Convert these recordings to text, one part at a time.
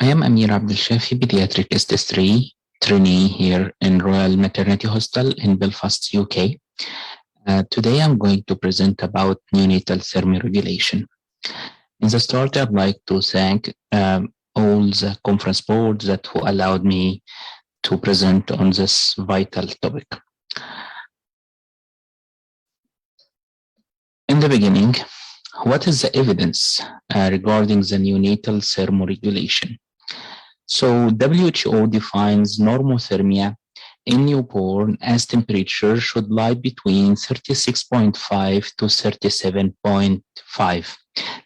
I am Amir Abdel, pediatric ST3 trainee here in Royal Maternity Hospital in Belfast, UK. Today I'm going to present about neonatal thermoregulation. In the start, I'd like to thank all the conference boards that who allowed me to present on this vital topic. In the beginning, what is the evidence regarding the neonatal thermoregulation? So WHO defines normothermia in newborn as temperature should lie between 36.5 to 37.5.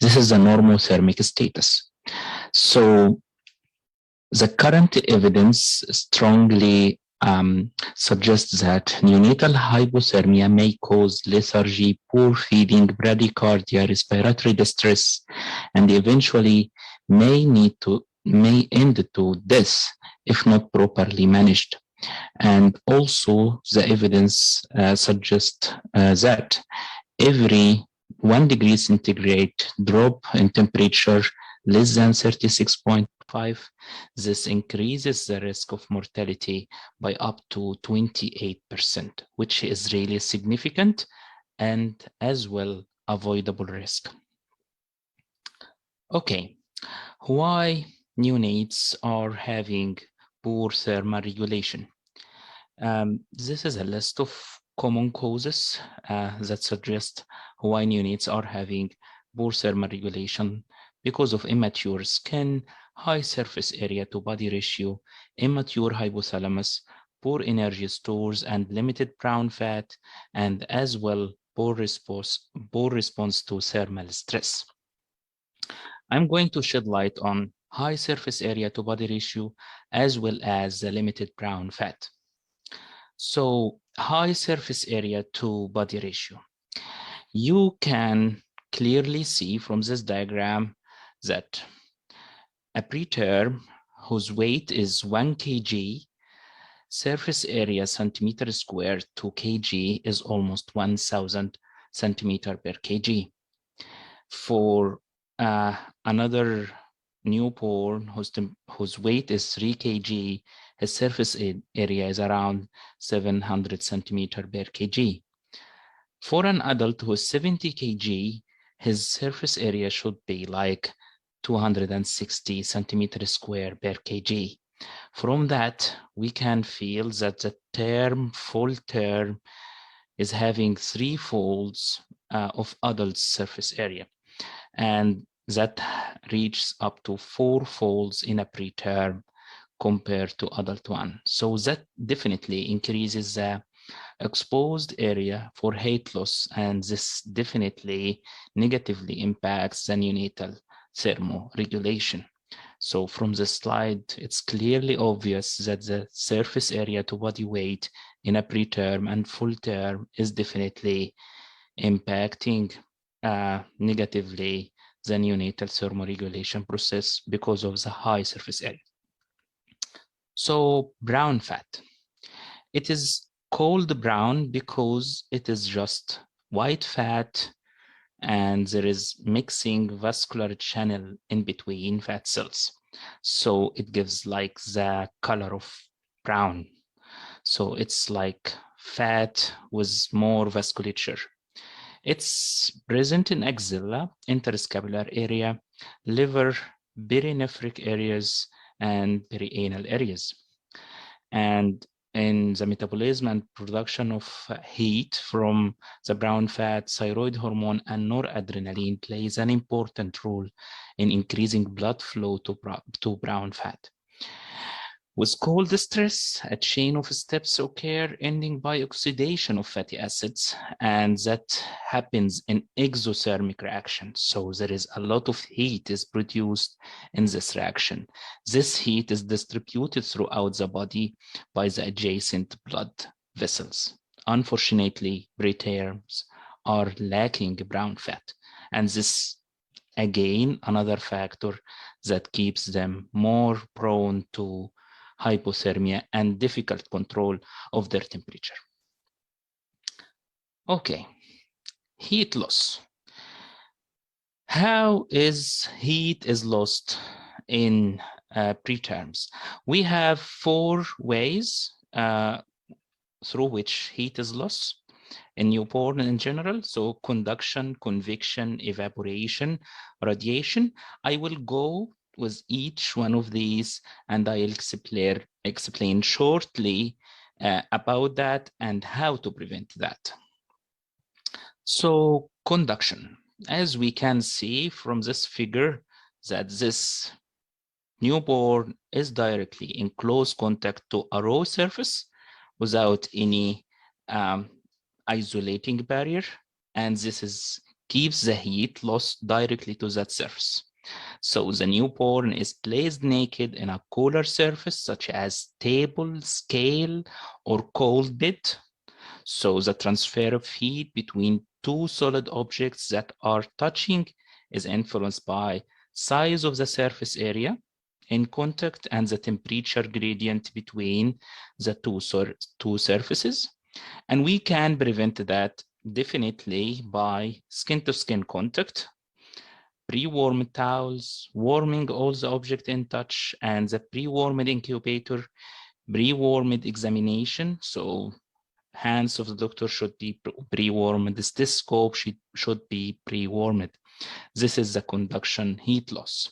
This is the normothermic status. So the current evidence strongly suggests that neonatal hypothermia may cause lethargy, poor feeding, bradycardia, respiratory distress, and eventually may end to death if not properly managed. And also the evidence suggests that every 1 degree centigrade drop in temperature less than 36.5, this increases the risk of mortality by up to 28%, which is really significant and as well avoidable risk. Okay, why neonates are having poor thermal regulation? This is a list of common causes that suggest why neonates are having poor thermal regulation because of immature skin, high surface area to body ratio, immature hypothalamus, poor energy stores and limited brown fat, and as well poor response to thermal stress. I'm going to shed light on high surface area to body ratio as well as the limited brown fat. So high surface area to body ratio. You can clearly see from this diagram that a preterm whose weight is 1 kg, surface area centimeter square to kg is almost 1,000 centimeter per kg. For another newborn whose weight is 3 kg, his surface area is around 700 centimeter per kg. For an adult who is 70 kg, his surface area should be like 260 centimeter square per kg. From that, we can feel that the full term is having 3 folds of adult surface area, and that reaches up to 4 folds in a preterm compared to adult one. So that definitely increases the exposed area for height loss, and this definitely negatively impacts the neonatal thermoregulation. So from the slide, it's clearly obvious that the surface area to body weight in a preterm and full term is definitely impacting negatively the neonatal thermoregulation process because of the high surface area. So brown fat. It is called brown because it is just white fat and there is mixing vascular channel in between fat cells. So it gives like the color of brown. So it's like fat with more vasculature. It's present in axilla, interscapular area, liver, perinephric areas, and perianal areas. And in the metabolism and production of heat from the brown fat, thyroid hormone and noradrenaline plays an important role in increasing blood flow to brown fat. With cold stress, a chain of steps occur ending by oxidation of fatty acids, and that happens in exothermic reaction. So there is a lot of heat is produced in this reaction. This heat is distributed throughout the body by the adjacent blood vessels. Unfortunately, preterms are lacking brown fat, and this again another factor that keeps them more prone to hypothermia and difficult control of their temperature. Okay, heat loss. How is heat is lost in preterms. We have 4 ways through which heat is lost in newborn in general. So conduction, convection, evaporation, radiation. I will go with each one of these and I'll explain shortly about that and how to prevent that. So conduction, as we can see from this figure, that this newborn is directly in close contact to a raw surface without any isolating barrier, and this keeps the heat lost directly to that surface. So the newborn is placed naked in a cooler surface such as table, scale, or cold bed. So the transfer of heat between 2 solid objects that are touching is influenced by size of the surface area in contact and the temperature gradient between the two surfaces. And we can prevent that definitely by skin-to-skin contact, pre-warmed towels, warming all the object in touch, and the pre-warmed incubator, pre-warmed examination. So hands of the doctor should be pre-warmed. The stethoscope should be pre-warmed. This is the conduction heat loss.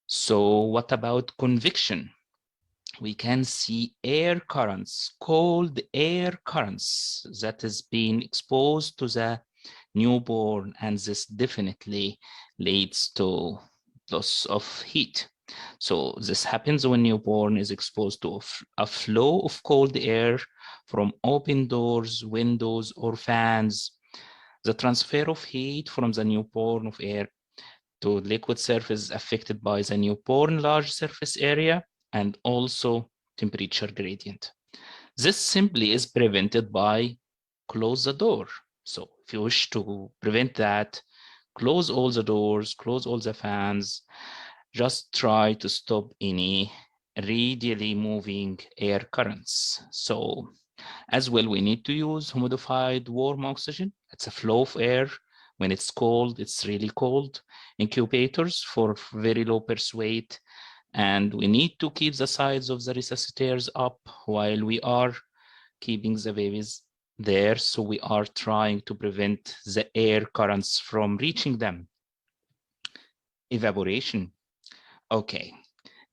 So what about convection? We can see air currents, cold air currents that is being exposed to the newborn, and this definitely leads to loss of heat. So this happens when newborn is exposed to a flow of cold air from open doors, windows, or fans. The transfer of heat from the newborn of air to liquid surface affected by the newborn large surface area and also temperature gradient. This simply is prevented by close the door. So if you wish to prevent that, close all the doors, close all the fans, just try to stop any radially moving air currents. So as well, we need to use humidified warm oxygen. It's a flow of air. When it's cold, it's really cold. Incubators for very low pulse weight. And we need to keep the sides of the resuscitators up while we are keeping the babies there. So we are trying to prevent the air currents from reaching them. Evaporation. Okay.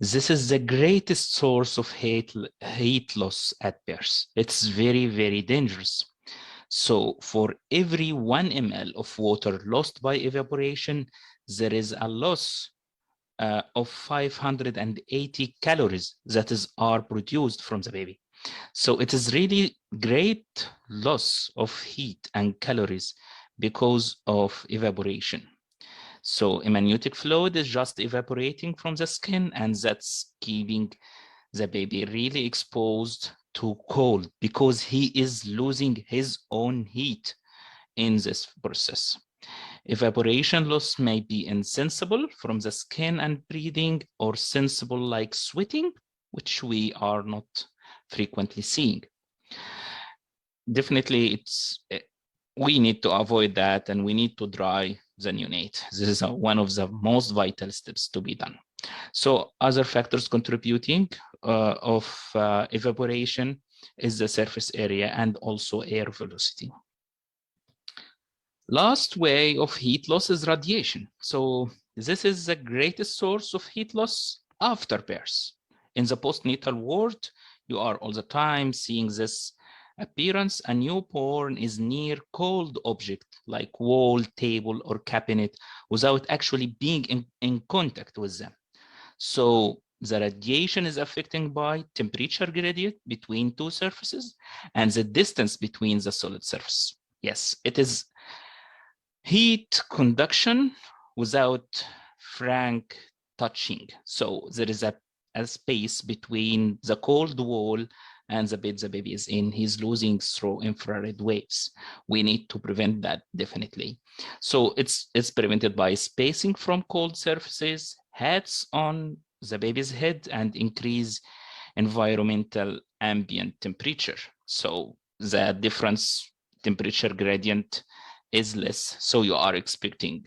This is the greatest source of heat loss at birth. It's very, very dangerous. So for every 1 ml of water lost by evaporation, there is a loss of 580 calories that are produced from the baby. So it is really great loss of heat and calories because of evaporation. So amniotic fluid is just evaporating from the skin, and that's keeping the baby really exposed to cold because he is losing his own heat in this process. Evaporation loss may be insensible from the skin and breathing, or sensible like sweating, which we are not frequently seeing. Definitely, we need to avoid that, and we need to dry the neonate. This is one of the most vital steps to be done. So other factors contributing of evaporation is the surface area and also air velocity. Last way of heat loss is radiation. So this is the greatest source of heat loss after birth. In the postnatal ward, you are all the time seeing this appearance. A newborn is near cold object like wall, table, or cabinet without actually being in contact with them. So the radiation is affecting by temperature gradient between 2 surfaces and the distance between the solid surface. Yes, it is heat conduction without frank touching. So there is a space between the cold wall and the bed the baby is in. He's losing through infrared waves. We need to prevent that definitely. So it's prevented by spacing from cold surfaces, hats on the baby's head, and increase environmental ambient temperature. So the difference temperature gradient is less, so you are expecting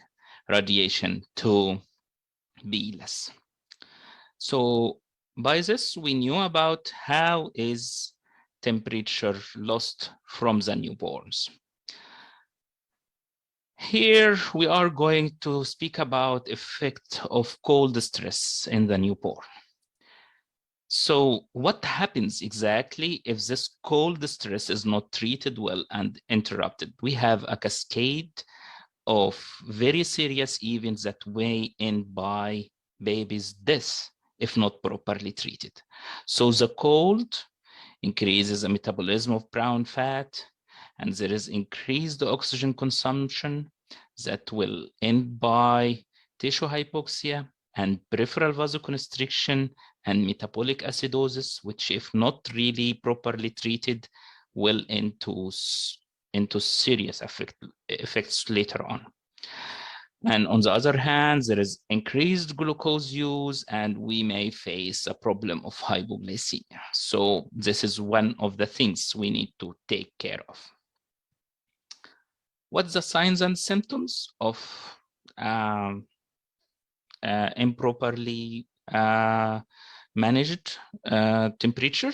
radiation to be less. So by this, we knew about how is temperature lost from the newborns. Here we are going to speak about effect of cold stress in the newborn. So what happens exactly if this cold stress is not treated well and interrupted? We have a cascade of very serious events that may end by baby's death if not properly treated. So the cold increases the metabolism of brown fat, and there is increased oxygen consumption that will end by tissue hypoxia and peripheral vasoconstriction and metabolic acidosis, which if not really properly treated, will into serious effects later on. And on the other hand, there is increased glucose use, and we may face a problem of hypoglycemia. So this is one of the things we need to take care of. What's the signs and symptoms of improperly managed temperature?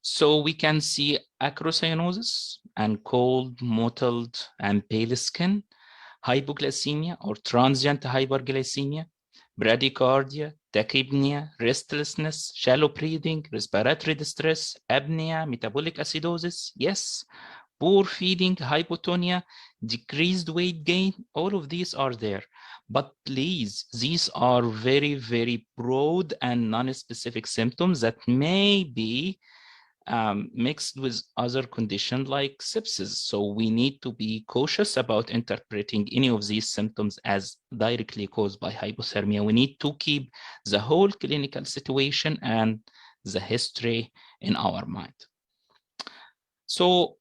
So we can see acrocyanosis and cold, mottled, and pale skin, hypoglycemia or transient hyperglycemia, bradycardia, tachypnea, restlessness, shallow breathing, respiratory distress, apnea, metabolic acidosis, yes, poor feeding, hypotonia, decreased weight gain, all of these are there. But please, these are very, very broad and non-specific symptoms that may be mixed with other conditions like sepsis. So we need to be cautious about interpreting any of these symptoms as directly caused by hypothermia. We need to keep the whole clinical situation and the history in our mind. So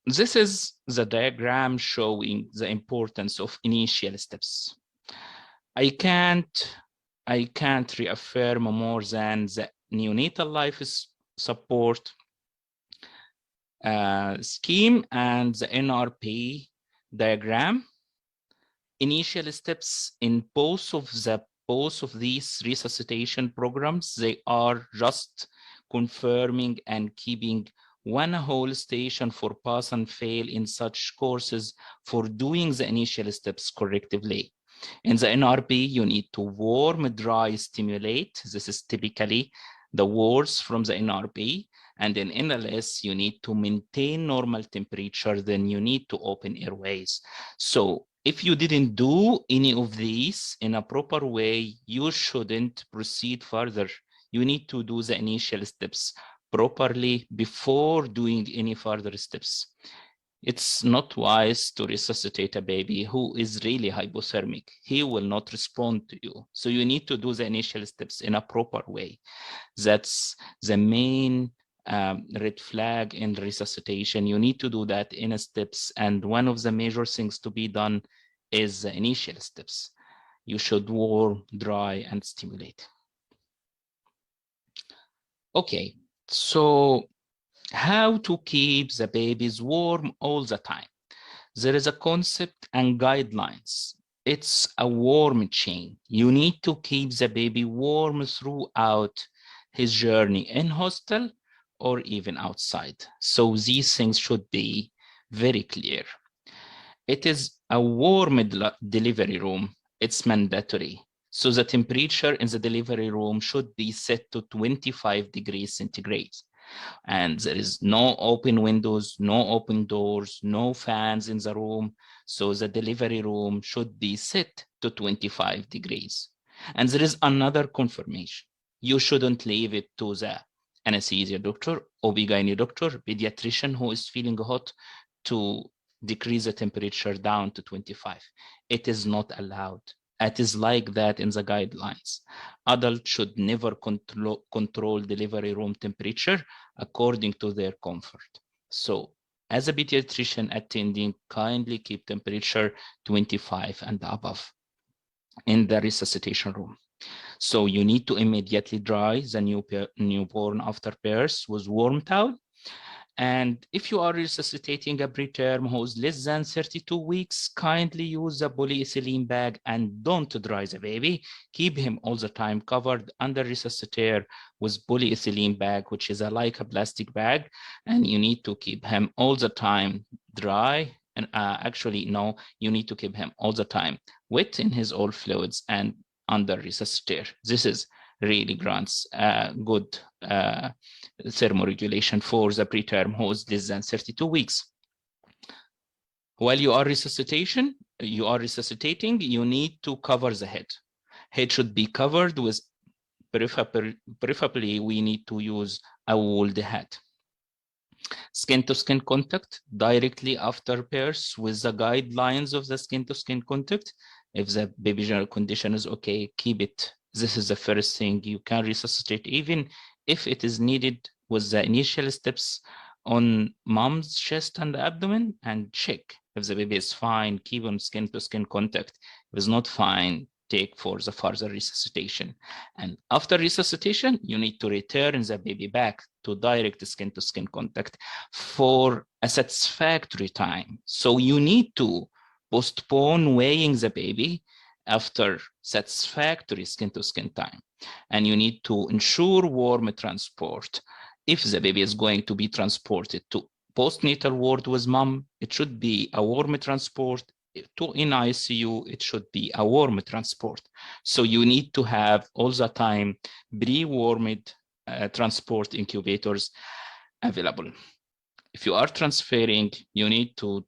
this is the diagram showing the importance of initial steps. I can't reaffirm more than the neonatal life support scheme and the NRP diagram. Initial steps in both of these resuscitation programs, they are just confirming and keeping one whole station for pass and fail in such courses for doing the initial steps correctively. In the NRP, you need to warm, dry, stimulate. This is typically the words from the NRP. And in NLS, you need to maintain normal temperature, then you need to open airways. So if you didn't do any of these in a proper way, you shouldn't proceed further. You need to do the initial steps properly before doing any further steps. It's not wise to resuscitate a baby who is really hypothermic. He will not respond to you. So you need to do the initial steps in a proper way. That's the main red flag in resuscitation. You need to do that in steps. And one of the major things to be done is the initial steps. You should warm, dry, and stimulate. Okay, so how to keep the babies warm all the time? There is a concept and guidelines. It's a warm chain. You need to keep the baby warm throughout his journey in hostel or even outside. So these things should be very clear. It is a warm delivery room. It's mandatory. So the temperature in the delivery room should be set to 25 degrees centigrade. And there is no open windows, no open doors, no fans in the room. So the delivery room should be set to 25 degrees. And there is another confirmation. You shouldn't leave it to the anesthesia doctor, OB-GYN doctor, pediatrician who is feeling hot to decrease the temperature down to 25. It is not allowed. It is like that in the guidelines. Adults should never control delivery room temperature according to their comfort. So as a pediatrician attending, kindly keep temperature 25 and above in the resuscitation room. So you need to immediately dry the newborn after birth with warm towel. And if you are resuscitating a preterm who is less than 32 weeks, kindly use a polyethylene bag and don't dry the baby. Keep him all the time covered under resuscitator with polyethylene bag, which is like a plastic bag. And you need to keep him all the time dry. And actually, no, you need to keep him all the time wet in his all fluids and under resuscitator. This is really grants good thermoregulation for the preterm who is less than 32 weeks. While you are resuscitating, you need to cover the head. Head should be covered with, preferably we need to use a wool hat. Skin-to-skin contact directly after birth with the guidelines of the skin-to-skin contact. If the baby general condition is okay, keep it. This is the first thing. You can resuscitate even if it is needed with the initial steps on mom's chest and abdomen, and check if the baby is fine. Keep on skin-to-skin contact. If it's not fine, take for the further resuscitation. And after resuscitation, you need to return the baby back to direct skin-to-skin contact for a satisfactory time. So you need to postpone weighing the baby after satisfactory skin-to-skin time. And you need to ensure warm transport. If the baby is going to be transported to postnatal ward with mom, it should be a warm transport. To in ICU, it should be a warm transport. So you need to have all the time pre-warmed transport incubators available. If you are transferring, you need to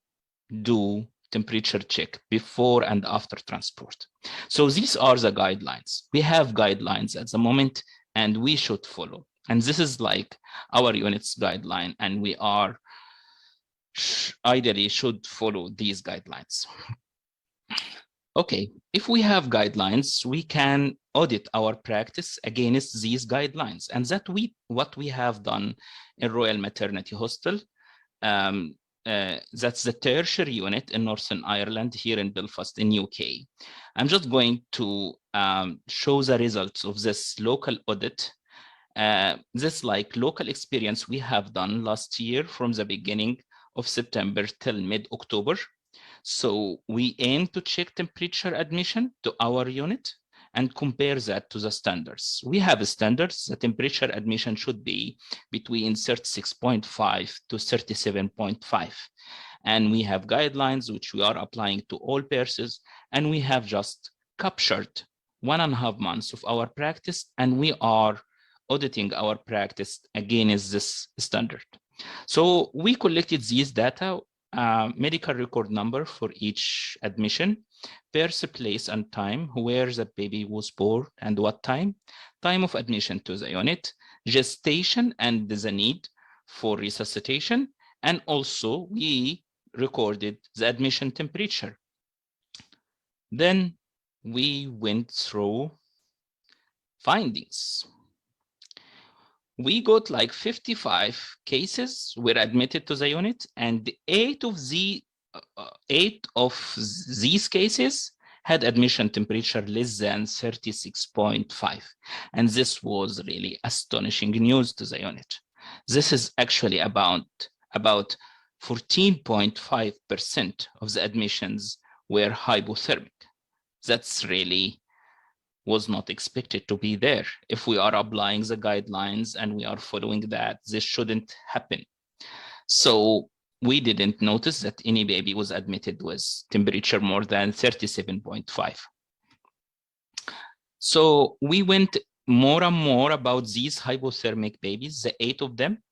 do temperature check before and after transport. So these are the guidelines. We have guidelines at the moment and we should follow. And this is like our unit's guideline, and we are ideally should follow these guidelines. Okay, if we have guidelines, we can audit our practice against these guidelines. And what we have done in Royal Maternity Hospital, that's the tertiary unit in Northern Ireland here in Belfast in UK. I'm just going to show the results of this local audit. This like local experience we have done last year from the beginning of September till mid-October. So we aim to check temperature admission to our unit and compare that to the standards. We have standards. The temperature admission should be between 36.5 to 37.5. And we have guidelines which we are applying to all persons. And we have just captured 1.5 months of our practice, and we are auditing our practice against this standard. So we collected these data, medical record number for each admission, birth place and time, where the baby was born and what time of admission to the unit, gestation and the need for resuscitation, and also we recorded the admission temperature. Then we went through findings. We got like 55 cases were admitted to the unit, and 8 of these cases had admission temperature less than 36.5. And this was really astonishing news to the unit. This is actually about 14.5% of the admissions were hypothermic. That's really was not expected to be there. If we are applying the guidelines and we are following that, this shouldn't happen. So we didn't notice that any baby was admitted with temperature more than 37.5. So we went more and more about these hypothermic babies, the 8 of them.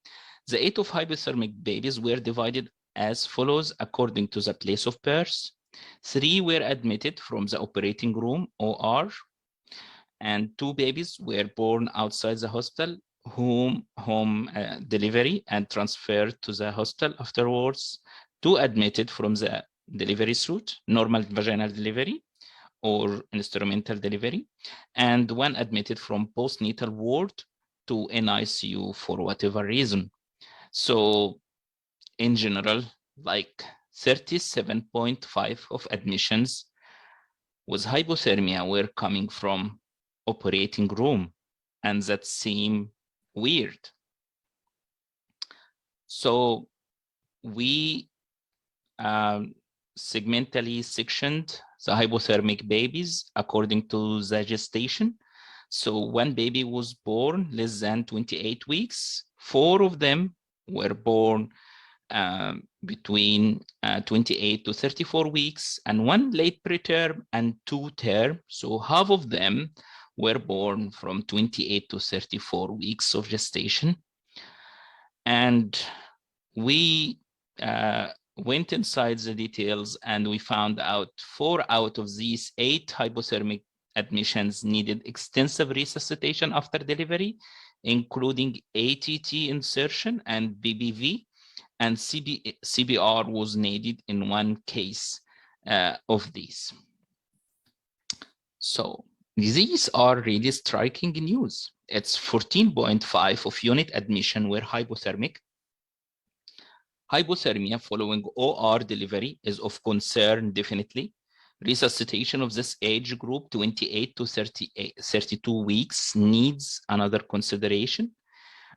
The 8 of hypothermic babies were divided as follows according to the place of birth. 3 were admitted from the operating room, OR, and 2 babies were born outside the hospital, home delivery and transferred to the hospital afterwards. 2 admitted from the delivery suite, normal vaginal delivery or instrumental delivery, and 1 admitted from postnatal ward to NICU for whatever reason. So in general, like 37.5 of admissions with hypothermia were coming from operating room, and that seemed weird. So we segmentally sectioned the hypothermic babies according to the gestation. So one baby was born less than 28 weeks. 4 of them were born between 28 to 34 weeks, and 1 late preterm and 2 term. So half of them were born from 28 to 34 weeks of gestation. And we went inside the details, and we found out 4 out of these 8 hypothermic admissions needed extensive resuscitation after delivery, including ATT insertion and BBV, and CPR was needed in 1 case of these. So these are really striking news. It's 14.5 of unit admission were hypothermic. Hypothermia following OR delivery is of concern, definitely. Resuscitation of this age group, 28 to 32 weeks, needs another consideration.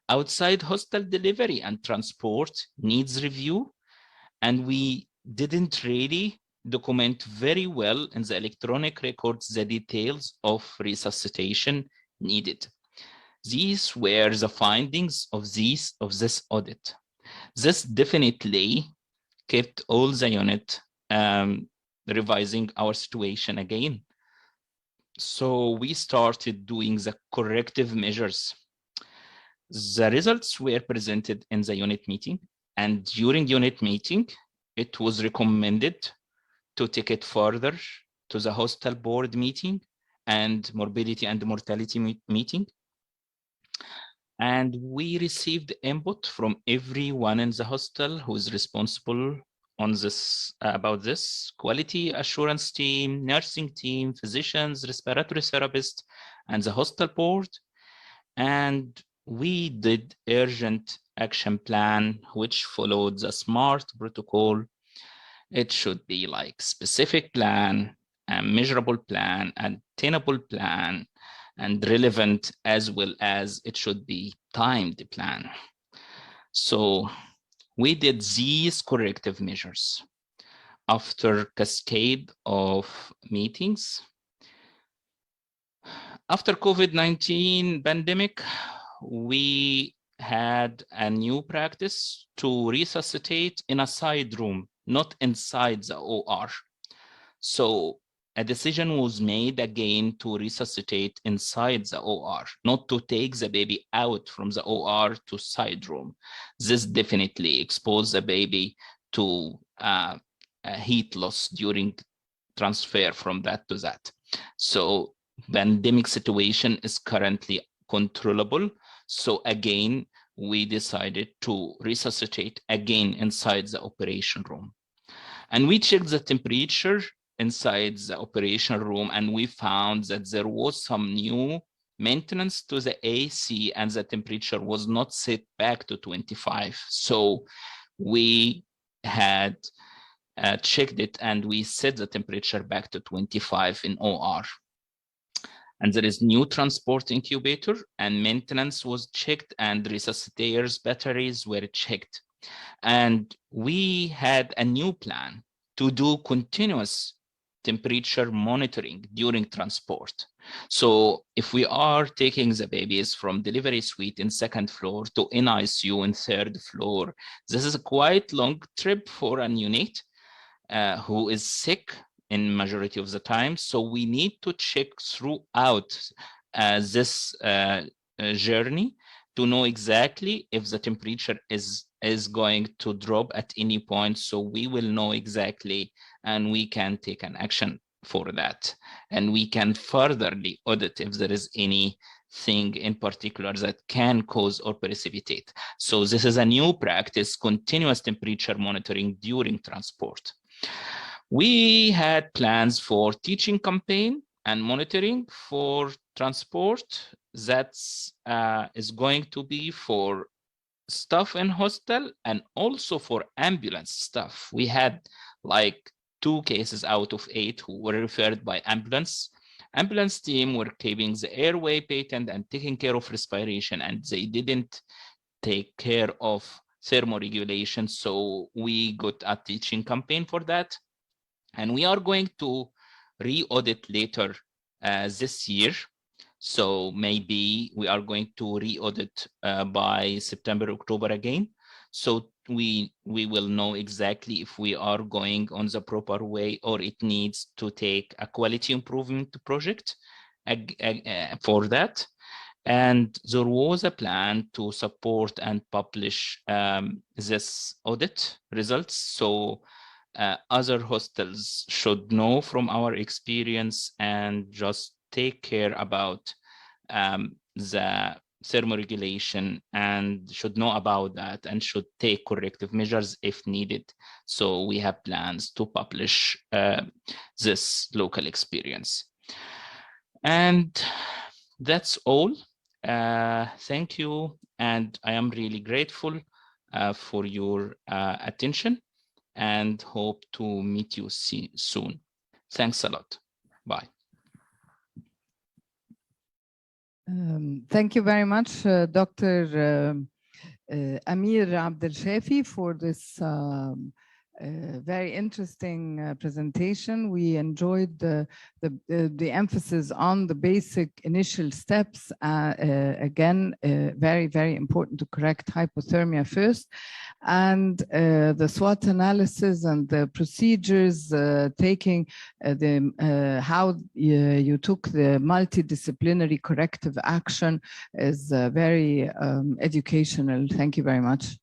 Outside hospital delivery and transport needs review, and we didn't really document very well in the electronic records the details of resuscitation needed. These were the findings of this audit. This definitely kept all the unit revising our situation again. So we started doing the corrective measures. The results were presented in the unit meeting, and during unit meeting, it was recommended to take it further to the hospital board meeting and morbidity and mortality meeting. And we received input from everyone in the hospital who is responsible on this about this: quality assurance team, nursing team, physicians, respiratory therapists, and the hospital board. And we did urgent action plan, which followed the SMART protocol. It should be like specific plan, a measurable plan, and attainable plan, and relevant, as well as it should be timed plan. So we did these corrective measures after cascade of meetings. After COVID-19 pandemic, we had a new practice to resuscitate in a side room, not inside the OR. So a decision was made again to resuscitate inside the OR, not to take the baby out from the OR to side room. This definitely exposed the baby to heat loss during transfer from that to that. So pandemic situation is currently controllable. So again, we decided to resuscitate again inside the operation room. And we checked the temperature inside the operation room, and we found that there was some new maintenance to the AC, and the temperature was not set back to 25. So we had checked it, and we set the temperature back to 25 in OR. And there is new transport incubator, and maintenance was checked, and resuscitators batteries were checked. And we had a new plan to do continuous temperature monitoring during transport. So if we are taking the babies from delivery suite in 2nd floor to NICU in 3rd floor, this is a quite long trip for a neonate who is sick in majority of the time. So we need to check throughout this journey to know exactly if the temperature is going to drop at any point. So we will know exactly, and we can take an action for that. And we can furtherly audit if there is anything in particular that can cause or precipitate. So this is a new practice, continuous temperature monitoring during transport. We had plans for teaching campaign and monitoring for transport that is going to be for staff in hospital and also for ambulance staff. We had like 2 cases out of 8 who were referred by ambulance. Ambulance team were keeping the airway patent and taking care of respiration, and they didn't take care of thermoregulation. So we got a teaching campaign for that. And we are going to re-audit later this year. So maybe we are going to re-audit by September, October again. So we will know exactly if we are going on the proper way or it needs to take a quality improvement project for that. And there was a plan to support and publish this audit results. So other hostels should know from our experience and just take care about the thermoregulation and should know about that and should take corrective measures if needed. So we have plans to publish this local experience. And that's all. Thank you. And I am really grateful for your attention and hope to meet you soon. Thanks a lot. Bye. Thank you very much, Dr. Amir Abdel Shafey, for this very interesting presentation. We enjoyed the emphasis on the basic initial steps. Again, very, very important to correct hypothermia first. And the SWOT analysis and the procedures, taking how you took the multidisciplinary corrective action is very educational. Thank you very much.